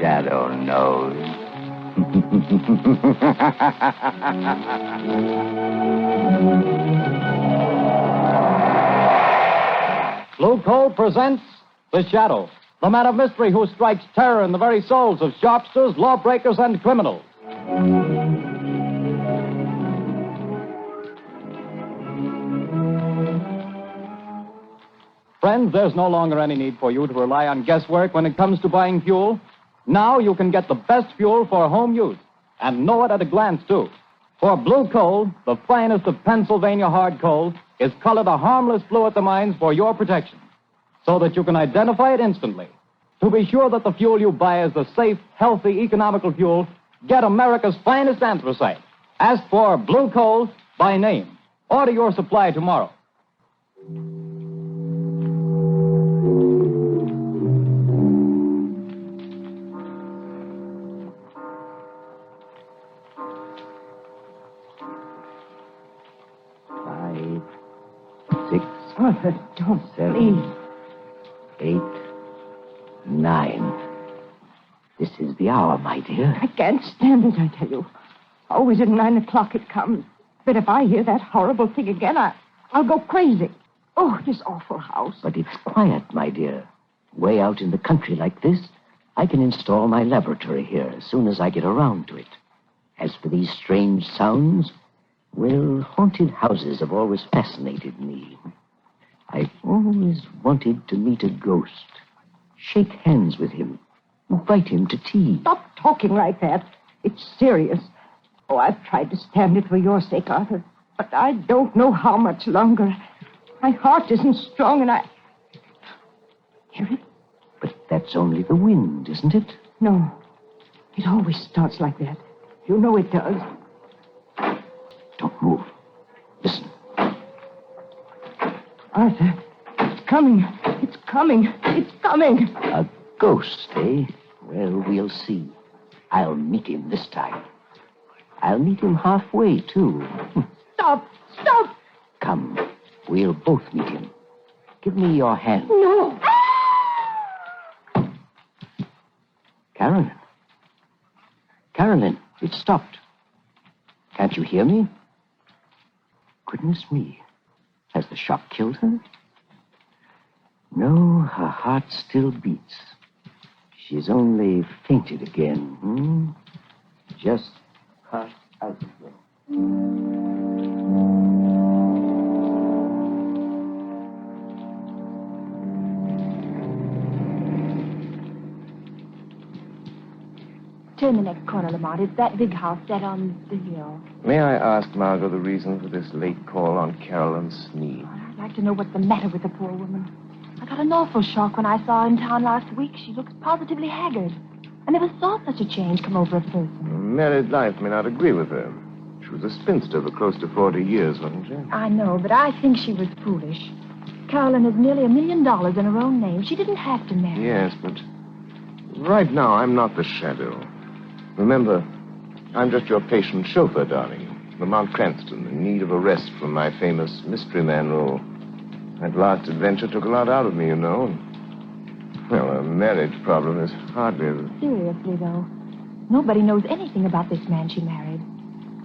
shadow knows. Blue Coal presents The Shadow, the man of mystery who strikes terror in the very souls of sharpsters, lawbreakers, and criminals. Friends, there's no longer any need for you to rely on guesswork when it comes to buying fuel. Now you can get the best fuel for home use, and know it at a glance, too. For Blue Coal, the finest of Pennsylvania hard coal, is colored a harmless blue at the mines for your protection, so that you can identify it instantly. To be sure that the fuel you buy is the safe, healthy, economical fuel, get America's finest anthracite. Ask for Blue Coal by name. Order your supply tomorrow. Arthur, don't, 7, please. 8, 9. This is the hour, my dear. I can't stand it, I tell you. Always at 9 o'clock it comes. But if I hear that horrible thing again, I'll go crazy. Oh, this awful house. But it's quiet, my dear. Way out in the country like this, I can install my laboratory here as soon as I get around to it. As for these strange sounds, well, haunted houses have always fascinated me. I've always wanted to meet a ghost, shake hands with him, invite him to tea. Stop talking like that. It's serious. Oh, I've tried to stand it for your sake, Arthur, but I don't know how much longer. My heart isn't strong, and I... Hear it? But that's only the wind, isn't it? No. It always starts like that. You know it does. Don't move. Listen. Arthur, it's coming. It's coming. It's coming. A ghost, eh? Well, we'll see. I'll meet him this time. I'll meet him halfway, too. Stop! Stop! Come, we'll both meet him. Give me your hand. No! Carolyn. Carolyn, it stopped. Can't you hear me? Goodness me. Has the shock killed her? No, her heart still beats. She's only fainted again. Just passed out again. Turn the next corner, Lamont. It's that big house set on the hill. May I ask, Margot, the reason for this late call on Carolyn Sneed? I'd like to know what's the matter with the poor woman. I got an awful shock when I saw her in town last week. She looks positively haggard. I never saw such a change come over a person. Married life may not agree with her. She was a spinster for close to 40 years, wasn't she? I know, but I think she was foolish. Carolyn has nearly $1 million in her own name. She didn't have to marry. Yes, but right now I'm not the shadow. Remember, I'm just your patient chauffeur, darling. Lamont Cranston, in need of a rest from my famous mystery man role. That last adventure took a lot out of me, you know. Well, a marriage problem is hardly... Seriously, though, nobody knows anything about this man she married.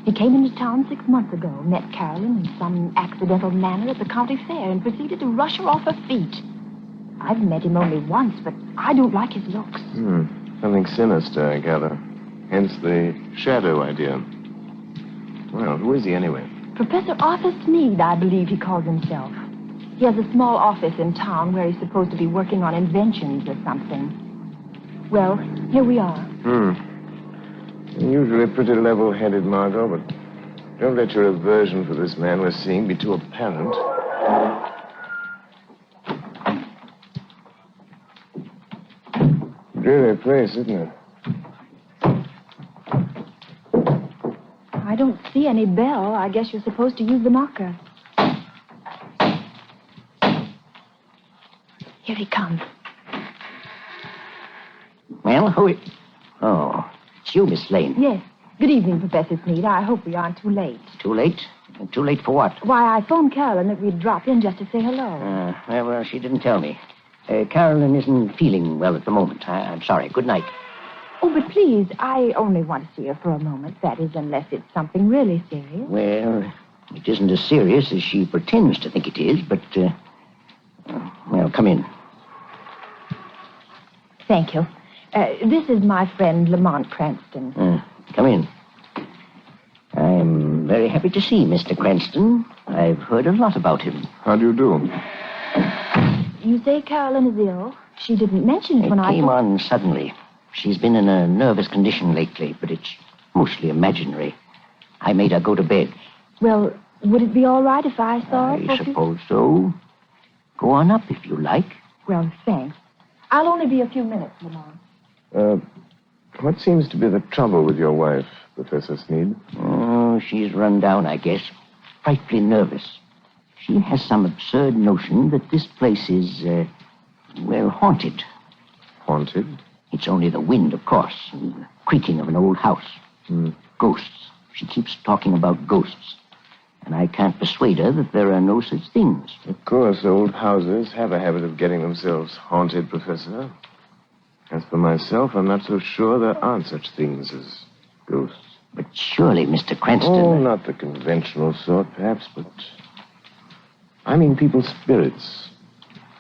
He came into town 6 months ago, met Carolyn in some accidental manner at the county fair, and proceeded to rush her off her feet. I've met him only once, but I don't like his looks. Something sinister, I gather. Hence the shadow idea. Well, who is he anyway? Professor Arthur Sneed, I believe he calls himself. He has a small office in town where he's supposed to be working on inventions or something. Well, here we are. Usually pretty level-headed, Margot, but don't let your aversion for this man we're seeing be too apparent. Dreary place, isn't it? I don't see any bell. I guess you're supposed to use the knocker. Here he comes. Well, who is... Oh, it's you, Miss Lane. Yes. Good evening, Professor Sneed. I hope we aren't too late. Too late? Too late for what? Why, I phoned Carolyn that we'd drop in just to say hello. Well, she didn't tell me. Carolyn isn't feeling well at the moment. I'm sorry. Good night. Oh, but please, I only want to see her for a moment. That is, unless it's something really serious. Well, it isn't as serious as she pretends to think it is, but, well, come in. Thank you. This is my friend Lamont Cranston. Come in. I'm very happy to see Mr. Cranston. I've heard a lot about him. How do you do? You say Carolyn is ill? She didn't mention it when I... It came on suddenly. She's been in a nervous condition lately, but it's mostly imaginary. I made her go to bed. Well, would it be all right if I saw her? I suppose so. Go on up if you like. Well, thanks. I'll only be a few minutes, Lamont. What seems to be the trouble with your wife, Professor Sneed? Oh, she's run down, I guess. Frightfully nervous. She has some absurd notion that this place is, well, haunted. Haunted? It's only the wind, of course, and the creaking of an old house. Ghosts. She keeps talking about ghosts. And I can't persuade her that there are no such things. Of course, old houses have a habit of getting themselves haunted, Professor. As for myself, I'm not so sure there aren't such things as ghosts. But surely, Mr. Cranston... Oh, not the conventional sort, perhaps, but... I mean people's spirits.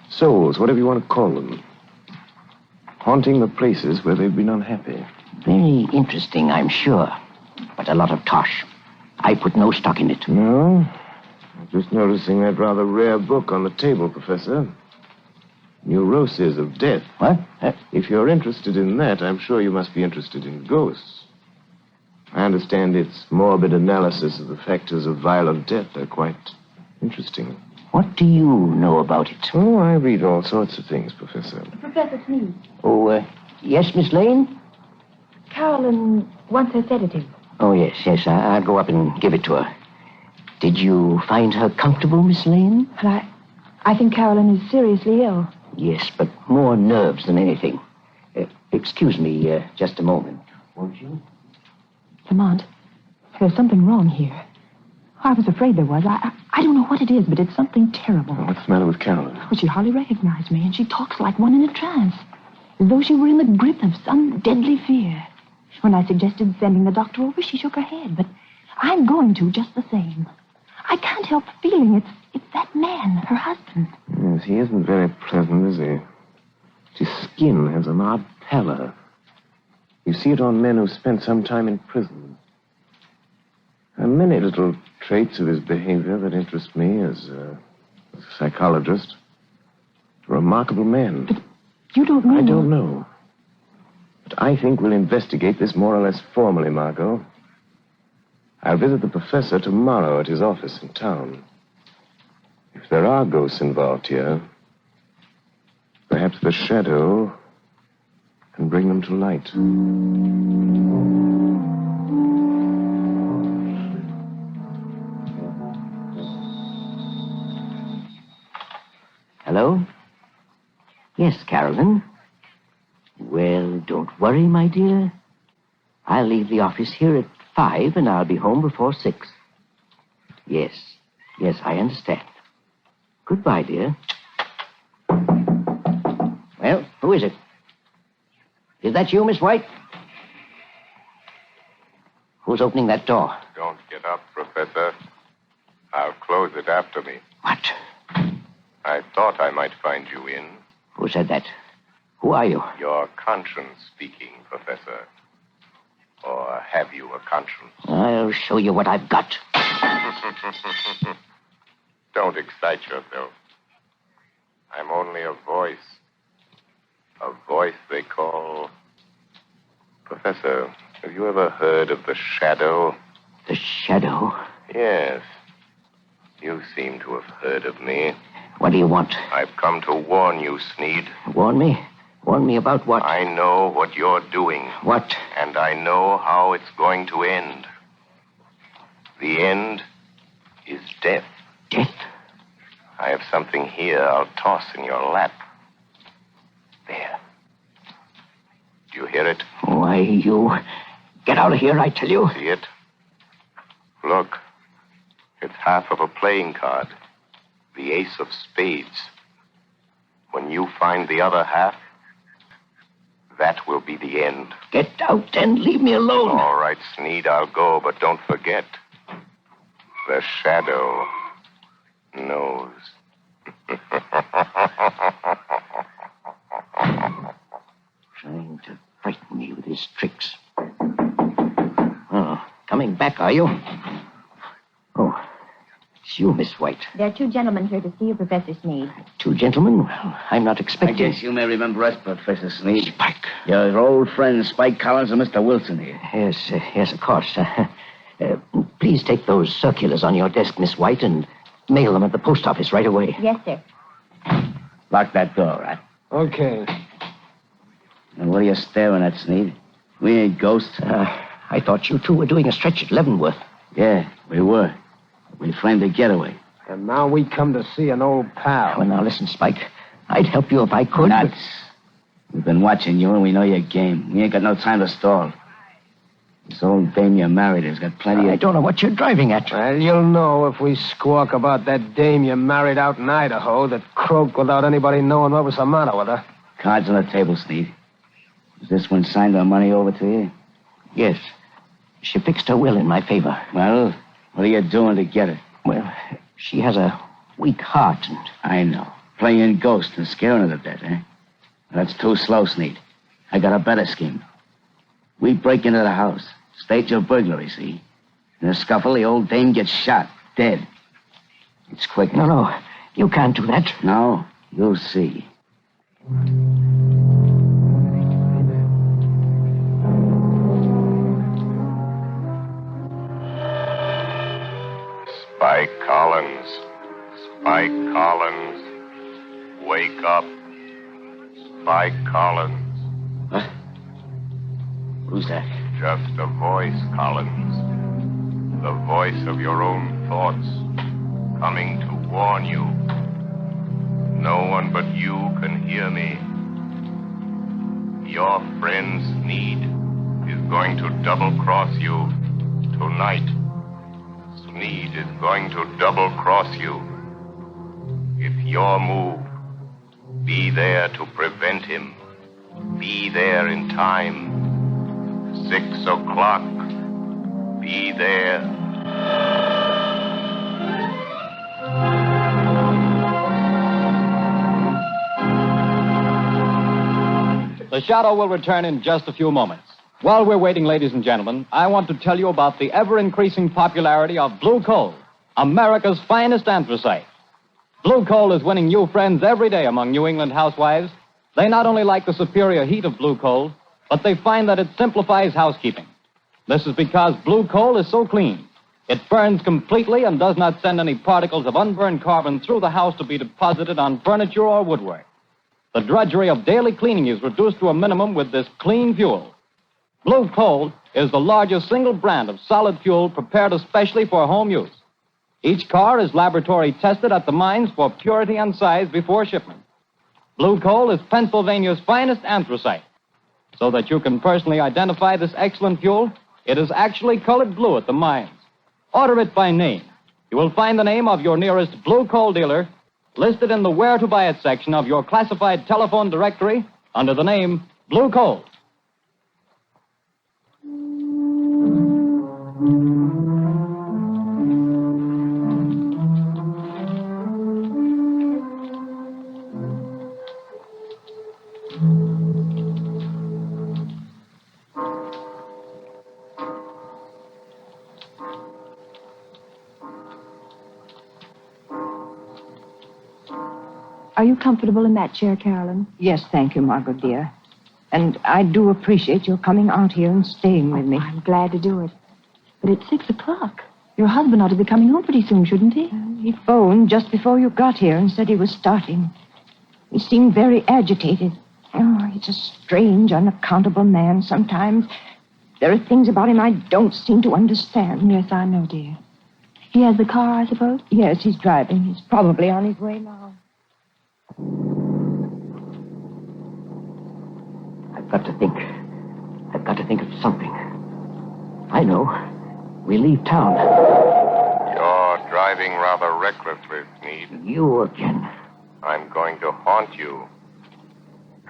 Souls, whatever you want to call them. Haunting the places where they've been unhappy. Very interesting, I'm sure. But a lot of tosh. I put no stock in it. No? I'm just noticing that rather rare book on the table, Professor. Neuroses of Death. What? If you're interested in that, I'm sure you must be interested in ghosts. I understand its morbid analysis of the factors of violent death are quite interesting. What do you know about it? Oh, I read all sorts of things, Professor. Professor Sneed. Oh, yes, Miss Lane? Carolyn wants her sedative. Oh, yes. I'll go up and give it to her. Did you find her comfortable, Miss Lane? Well, I think Carolyn is seriously ill. Yes, but more nerves than anything. Excuse me just a moment, won't you? Lamont, there's something wrong here. I was afraid there was. I don't know what it is, but it's something terrible. What's the matter with Carolyn? Well, she hardly recognized me, and she talks like one in a trance, as though she were in the grip of some deadly fear. When I suggested sending the doctor over, she shook her head, but I'm going to just the same. I can't help feeling it's that man, her husband. Yes, he isn't very pleasant, is he? His skin has an odd pallor. You see it on men who've spent some time in prison. There are many little traits of his behavior that interest me as a psychologist. A remarkable man. But you don't know... I don't know. But I think we'll investigate this more or less formally, Margot. I'll visit the professor tomorrow at his office in town. If there are ghosts involved here, perhaps the shadow can bring them to light. Hello? Yes, Carolyn. Well, don't worry, my dear. I'll leave the office here at 5, and I'll be home before 6. Yes, I understand. Goodbye, dear. Well, who is it? Is that you, Miss White? Who's opening that door? Don't get up, Professor. I'll close it after me. What? I thought I might find you in. Who said that? Who are you? Your conscience speaking, Professor. Or have you a conscience? I'll show you what I've got. Don't excite yourself. I'm only a voice. A voice they call... Professor, have you ever heard of the shadow? The shadow? Yes. You seem to have heard of me. What do you want? I've come to warn you, Sneed. Warn me? Warn me about what? I know what you're doing. What? And I know how it's going to end. The end is death. Death? I have something here I'll toss in your lap. There. Do you hear it? Why, you... Get out of here, I tell you. See it? Look. It's half of a playing card. The ace of spades. When you find the other half, That will be the end. Get out and leave me alone. All right, Sneed, I'll go, but don't forget. The shadow knows. Trying to frighten me with his tricks. Oh, coming back, are you? Oh, it's you, Miss White. There are two gentlemen here to see you, Professor Sneed. Two gentlemen? Well, I'm not I expecting... guess you may remember us, Professor Sneed. Spike. Your old friends, Spike Collins and Mr. Wilson here. Yes, of course. Please take those circulars on your desk, Miss White, and mail them at the post office right away. Yes, sir. Lock that door, right? Okay. And what are you staring at, Sneed? We ain't ghosts. I thought you two were doing a stretch at Leavenworth. Yeah, we were. We framed a getaway. And now we come to see an old pal. Well, now, listen, Spike. I'd help you if I could. but- Nuts. We've been watching you, and we know your game. We ain't got no time to stall. This old dame you married has got plenty I of... don't know what you're driving at. Well, you'll know if we squawk about that dame you married out in Idaho that croaked without anybody knowing what was the matter with her. Cards on the table, Sneed. Is this one signed our money over to you? Yes. She fixed her will in my favor. Well, what are you doing to get it? Well, she has a weak heart, and I know. Playing ghost and scaring her to death, eh? That's too slow, Sneed. I got a better scheme. We break into the house, stage a burglary, see? In a scuffle, the old dame gets shot, dead. It's quick. No, you can't do that. No, you'll see. Spike Collins. Spike Collins. Wake up. Spike Collins. What? Who's that? Just a voice, Collins. The voice of your own thoughts, coming to warn you. No one but you can hear me. Your friend Sneed is going to double-cross you tonight. Sneed is going to double-cross you. If your move, be there to prevent him. Be there in time. 6 o'clock. Be there. The Shadow will return in just a few moments. While we're waiting, ladies and gentlemen, I want to tell you about the ever-increasing popularity of Blue Coal, America's finest anthracite. Blue Coal is winning new friends every day among New England housewives. They not only like the superior heat of Blue Coal, but they find that it simplifies housekeeping. This is because Blue Coal is so clean. It burns completely and does not send any particles of unburned carbon through the house to be deposited on furniture or woodwork. The drudgery of daily cleaning is reduced to a minimum with this clean fuel. Blue Coal is the largest single brand of solid fuel prepared especially for home use. Each car is laboratory tested at the mines for purity and size before shipment. Blue Coal is Pennsylvania's finest anthracite. So that you can personally identify this excellent fuel, it is actually colored blue at the mines. Order it by name. You will find the name of your nearest Blue Coal dealer listed in the Where to Buy It section of your classified telephone directory under the name Blue Coal. Are you comfortable in that chair, Carolyn? Yes, thank you, Margaret, dear. And I do appreciate your coming out here and staying with me. I'm glad to do it. But it's 6 o'clock. Your husband ought to be coming home pretty soon, shouldn't he? He phoned just before you got here and said he was starting. He seemed very agitated. Oh, he's a strange, unaccountable man sometimes. There are things about him I don't seem to understand. Yes, I know, dear. He has the car, I suppose? Yes, he's driving. He's probably on his way now. I've got to think. I've got to think of something. I know. We leave town. You're driving rather recklessly, Sneed. You again. I'm going to haunt you.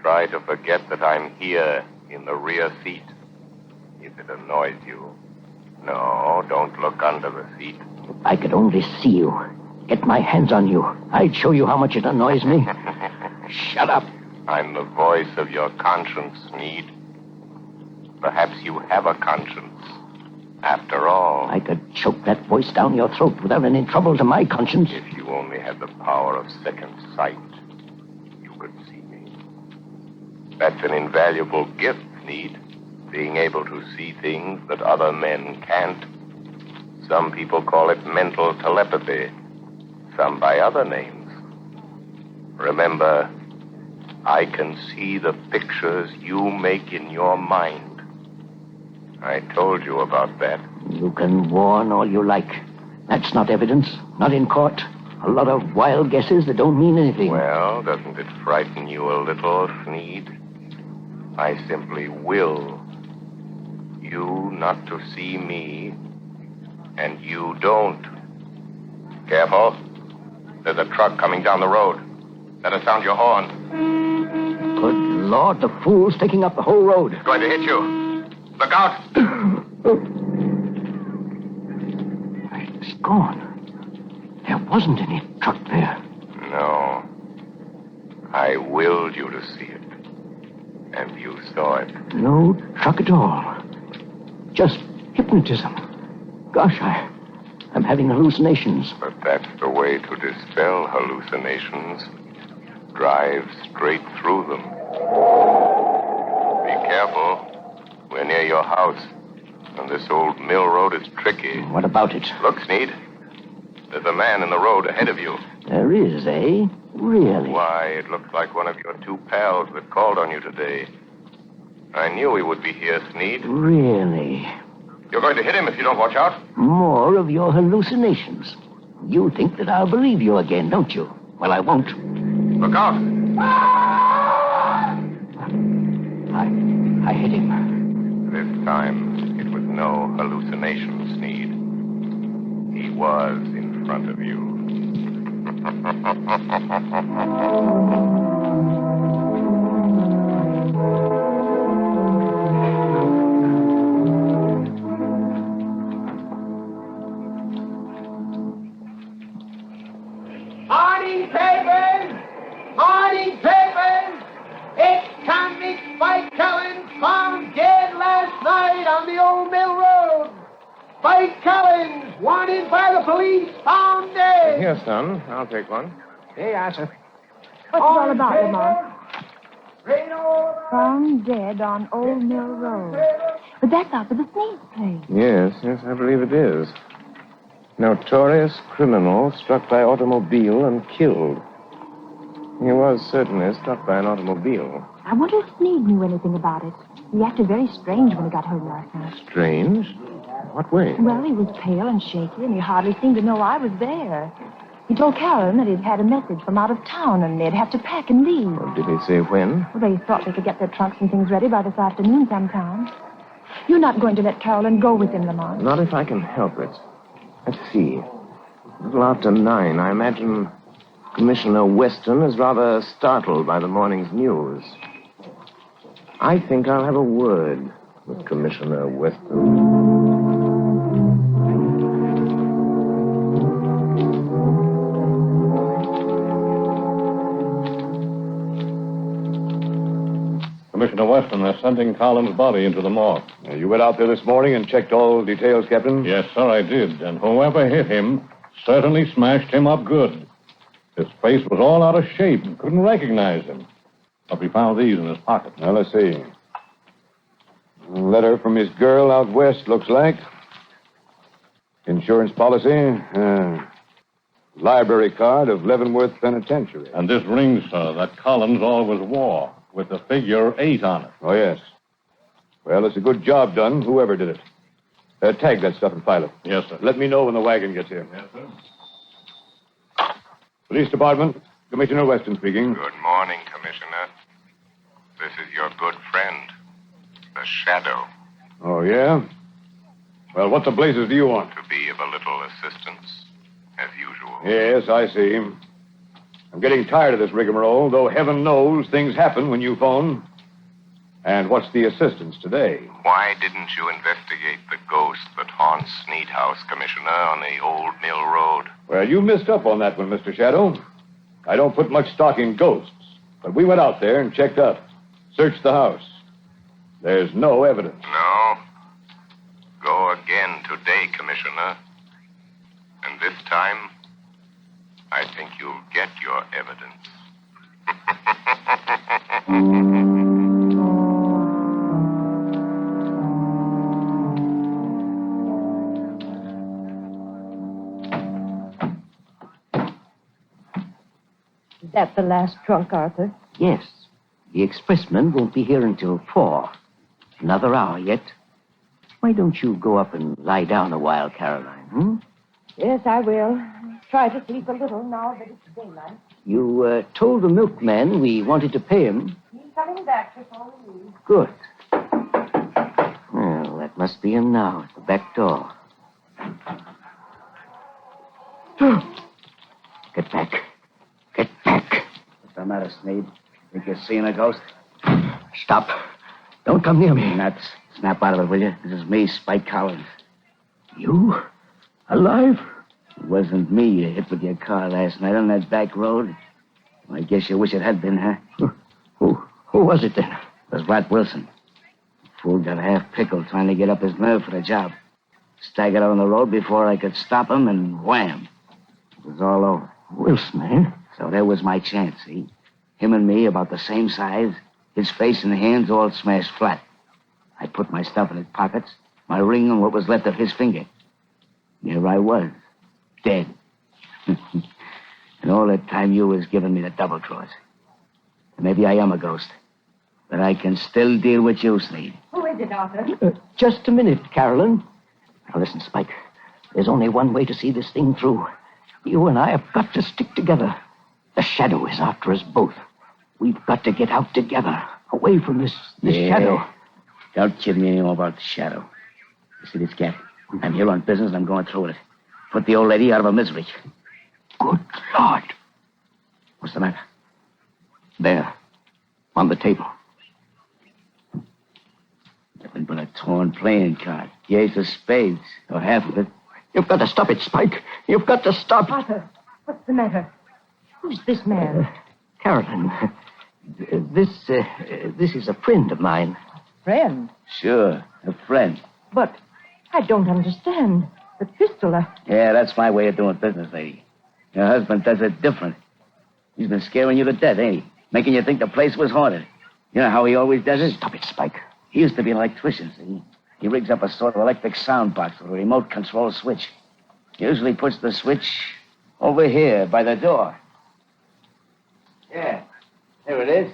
Try to forget that I'm here in the rear seat, if it annoys you. No, don't look under the seat. If I could only see you, get my hands on you, I'd show you how much it annoys me. Shut up. I'm the voice of your conscience, Sneed. Perhaps you have a conscience. After all, I could choke that voice down your throat without any trouble to my conscience. if you only had the power of second sight, you could see me. That's an invaluable gift, Sneed. Being able to see things that other men can't. Some people call it mental telepathy. Some by other names. Remember, I can see the pictures you make in your mind. I told you about that. You can warn all you like. That's not evidence, not in court. A lot of wild guesses that don't mean anything. Well, doesn't it frighten you a little, Sneed? I simply will you not to see me, and you don't. Careful. There's a truck coming down the road. Let us sound your horn. Good Lord, the fool's taking up the whole road. It's going to hit you. Look out. It's gone. There wasn't any truck there. No. I willed you to see it. And you saw it. No truck at all. Just hypnotism. Gosh, I'm having hallucinations. But that's the way to dispel hallucinations. Drive straight through them. Be careful. We're near your house. And this old mill road is tricky. What about it? Look, Sneed. There's a man in the road ahead of you. There is, eh? Really? Why, it looks like one of your two pals that called on you today. I knew he would be here, Sneed. Really? You're going to hit him if you don't watch out. More of your hallucinations. You think that I'll believe you again, don't you? Well, I won't. Look out. I hit him. This time, it was no hallucination, Sneed. He was in front of you. Morning papers! Morning papers! It's convict Spike Collins found dead last night on the old mill road. Spike Collins, wanted by the police, found dead. Here, son. I'll take one. Hey, Arthur. What's it all about, Lamont? Rain over. Found dead on Old Mill Road. But that's out of the Sneed's place. Yes, I believe it is. Notorious criminal struck by automobile and killed. He was certainly struck by an automobile. I wonder if Sneed knew anything about it. He acted very strange when he got home last night. Strange? What way? Well, he was pale and shaky, and he hardly seemed to know I was there. He told Carolyn that he'd had a message from out of town, and they'd have to pack and leave. Well, did he say when? Well, they thought they could get their trunks and things ready by this afternoon sometime. You're not going to let Carolyn go with him, Lamont. Not if I can help it. Let's see. A little after 9. I imagine Commissioner Weston is rather startled by the morning's news. I think I'll have a word with Commissioner Weston. Commissioner Weston, they're sending Collins' body into the morgue. You went out there this morning and checked all details, Captain? Yes, sir, I did. And whoever hit him certainly smashed him up good. His face was all out of shape and couldn't recognize him. But we found these in his pocket. Now, let's see. A letter from his girl out west, looks like. Insurance policy. Library card of Leavenworth Penitentiary. And this ring, sir, that Collins always wore, with the figure 8 on it. Oh, yes. Well, it's a good job done, whoever did it. Tag that stuff and file it. Yes, sir. Let me know when the wagon gets here. Yes, sir. Police Department, Commissioner Weston speaking. Good morning, Commissioner. This is your good friend, the Shadow. Oh, yeah? Well, what the blazes do you want? To be of a little assistance, as usual. Yes, I see. I'm getting tired of this rigmarole, though heaven knows things happen when you phone. And what's the assistance today? Why didn't you investigate the ghost that haunts Sneed House, Commissioner, on the old mill road? Well, you missed up on that one, Mr. Shadow. I don't put much stock in ghosts, but we went out there and checked up. Searched the house. There's no evidence. No. Go again today, Commissioner. And this time, I think you'll get your evidence. Is that the last trunk, Arthur? Yes. The expressman won't be here until 4. Another hour yet. Why don't you go up and lie down a while, Caroline, Yes, I will. Try to sleep a little now that it's daylight. You told the milkman we wanted to pay him. He's coming back before we leave. Good. Well, that must be him now at the back door. Get back. Get back. What's the matter, Sneed? Think you're seeing a ghost? Stop. Don't come near me. Nuts. Snap out of it, will you? This is me, Spike Collins. You? Alive? It wasn't me you hit with your car last night on that back road. I guess you wish it had been, huh? Who was it then? It was Rat Wilson. Fool got half pickled trying to get up his nerve for the job. Staggered out on the road before I could stop him, and wham. It was all over. Wilson, eh? So there was my chance, see? Him and me about the same size. His face and hands all smashed flat. I put my stuff in his pockets, my ring and what was left of his finger. Here I was, dead. And all that time you was giving me the double cross. Maybe I am a ghost, but I can still deal with you, Sneed. Who is it, Arthur? Just a minute, Carolyn. Now listen, Spike. There's only one way to see this thing through. You and I have got to stick together. The shadow is after us both. We've got to get out together, away from this shadow. Don't kid me anymore about the shadow. You see this cat? I'm here on business and I'm going through with it. Put the old lady out of her misery. Good Lord. What's the matter? There, on the table. Nothing but a torn playing card. The ace of spades, or half of it. You've got to stop it, Spike. You've got to stop it. Arthur, what's the matter? Who's this man? Carolyn, this is a friend of mine. Friend? Sure, a friend. But I don't understand. The pistol, Yeah, that's my way of doing business, lady. Your husband does it different. He's been scaring you to death, ain't he? Making you think the place was haunted. You know how he always does it? Stop it, Spike. He used to be an electrician, see? He rigs up a sort of electric sound box with a remote control switch. He usually puts the switch over here by the door. Yeah, there it is.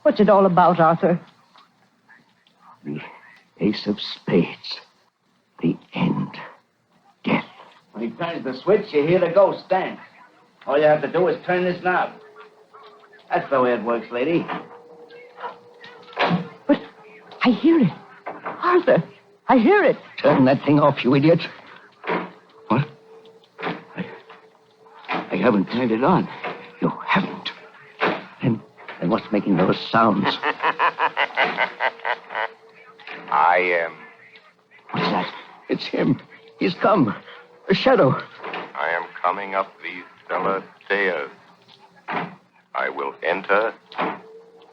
what's it all about, Arthur? The ace of spades. The end. Death. When he turns the switch, you hear the ghost dance. All you have to do is turn this knob. That's the way it works, lady. But I hear it. Arthur, I hear it. Turn that thing off, you idiot. What? I haven't turned it on. You haven't. And what's making those sounds? I am. What's that? It's him. He's come. A shadow. I am coming up these cellar stairs. I will enter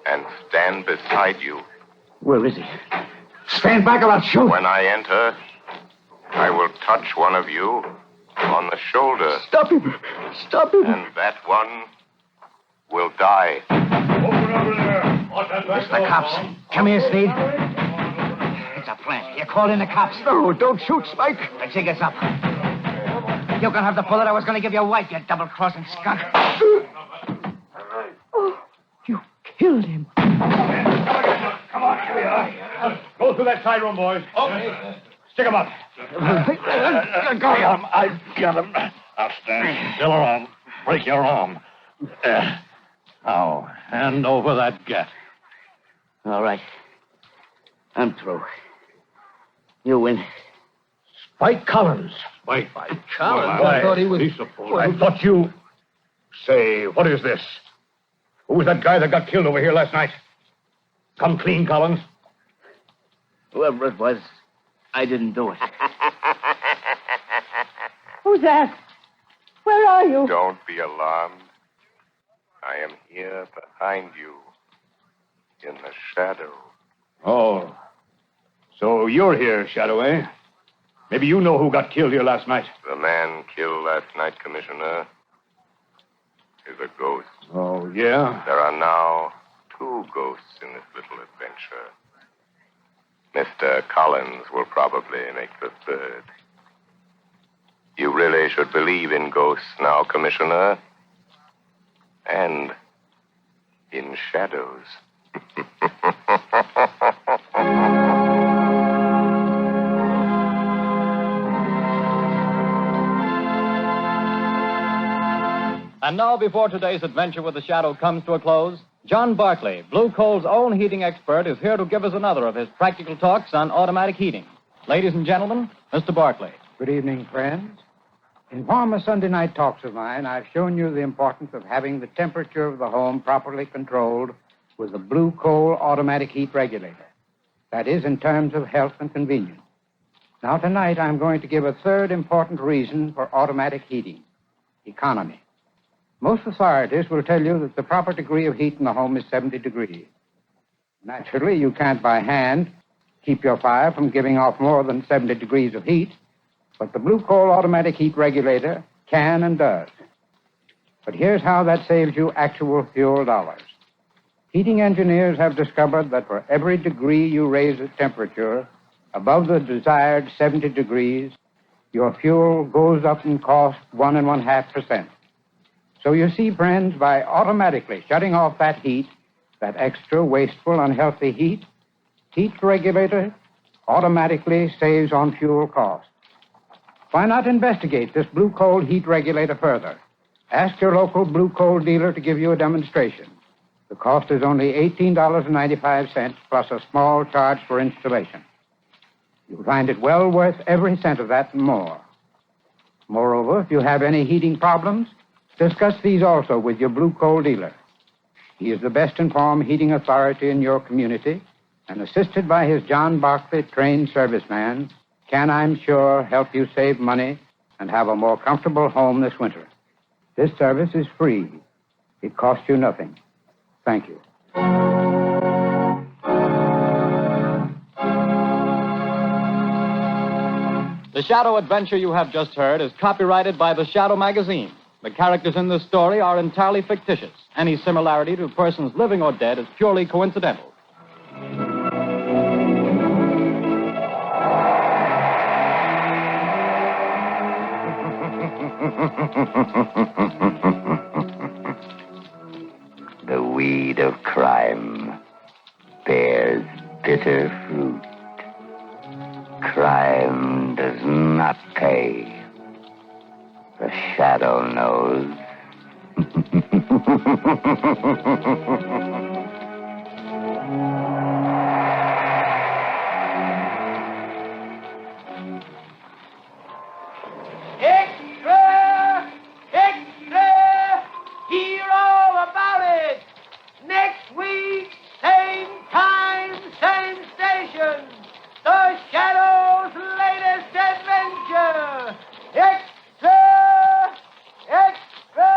and stand beside you. Where is he? Stand back or I'll shoot. When I enter, I will touch one of you on the shoulder. Stop him. Stop him. And that one will die. Open over there. What's that It's the cops. Come here, Sneed. It's a plant. You called in the cops. No, don't shoot, Spike. The jig is up. You can have the bullet I was going to give your wife, you double-crossing skunk. Oh, you killed him. Come on, here we are. Go through that side room, boys. Okay. Stick him up. Go. I've got him. Now stand still around. Break your arm. Now, hand over that gat. All right. I'm through. You win. Spike Collins. Spike Collins? I thought he was... I thought you... Say, what is this? Who was that guy that got killed over here last night? Come clean, Collins. Whoever it was, I didn't do it. Who's that? Where are you? Don't be alarmed. I am here behind you, in the shadow. Oh. So you're here, Shadow, eh? Maybe you know who got killed here last night. The man killed last night, Commissioner, is a ghost. Oh, yeah? There are now 2 ghosts in this little adventure. Mr. Collins will probably make the 3rd. You really should believe in ghosts now, Commissioner. And in shadows. And now, before today's adventure with the Shadow comes to a close, John Barclay, Blue Coal's own heating expert, is here to give us another of his practical talks on automatic heating. Ladies and gentlemen, Mr. Barclay. Good evening, friends. In former Sunday night talks of mine, I've shown you the importance of having the temperature of the home properly controlled with the Blue Coal automatic heat regulator. That is, in terms of health and convenience. Now, tonight, I'm going to give a 3rd important reason for automatic heating: economy. Most authorities will tell you that the proper degree of heat in the home is 70 degrees. Naturally, you can't by hand keep your fire from giving off more than 70 degrees of heat, but the Blue Coal automatic heat regulator can and does. But here's how that saves you actual fuel dollars. Heating engineers have discovered that for every degree you raise the temperature above the desired 70 degrees, your fuel goes up in cost 1.5%. So you see, friends, by automatically shutting off that heat, that extra wasteful, unhealthy heat regulator automatically saves on fuel costs. Why not investigate this Blue Coal heat regulator further? Ask your local Blue Coal dealer to give you a demonstration. The cost is only $18.95 plus a small charge for installation. You'll find it well worth every cent of that and more. Moreover, if you have any heating problems, discuss these also with your Blue Coal dealer. He is the best informed heating authority in your community, and assisted by his John Barclay trained serviceman, can, I'm sure, help you save money and have a more comfortable home this winter. This service is free. It costs you nothing. Thank you. The Shadow adventure you have just heard is copyrighted by the Shadow magazine. The characters in this story are entirely fictitious. Any similarity to persons living or dead is purely coincidental. The weed of crime bears bitter fruit. Crime does not pay. The Shadow knows. Extra! Extra! Hear all about it! Next week, same time, same station. The Shadow's latest adventure. Extra! Extra!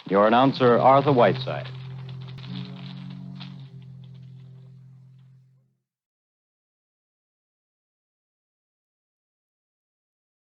Your announcer, Arthur Whiteside.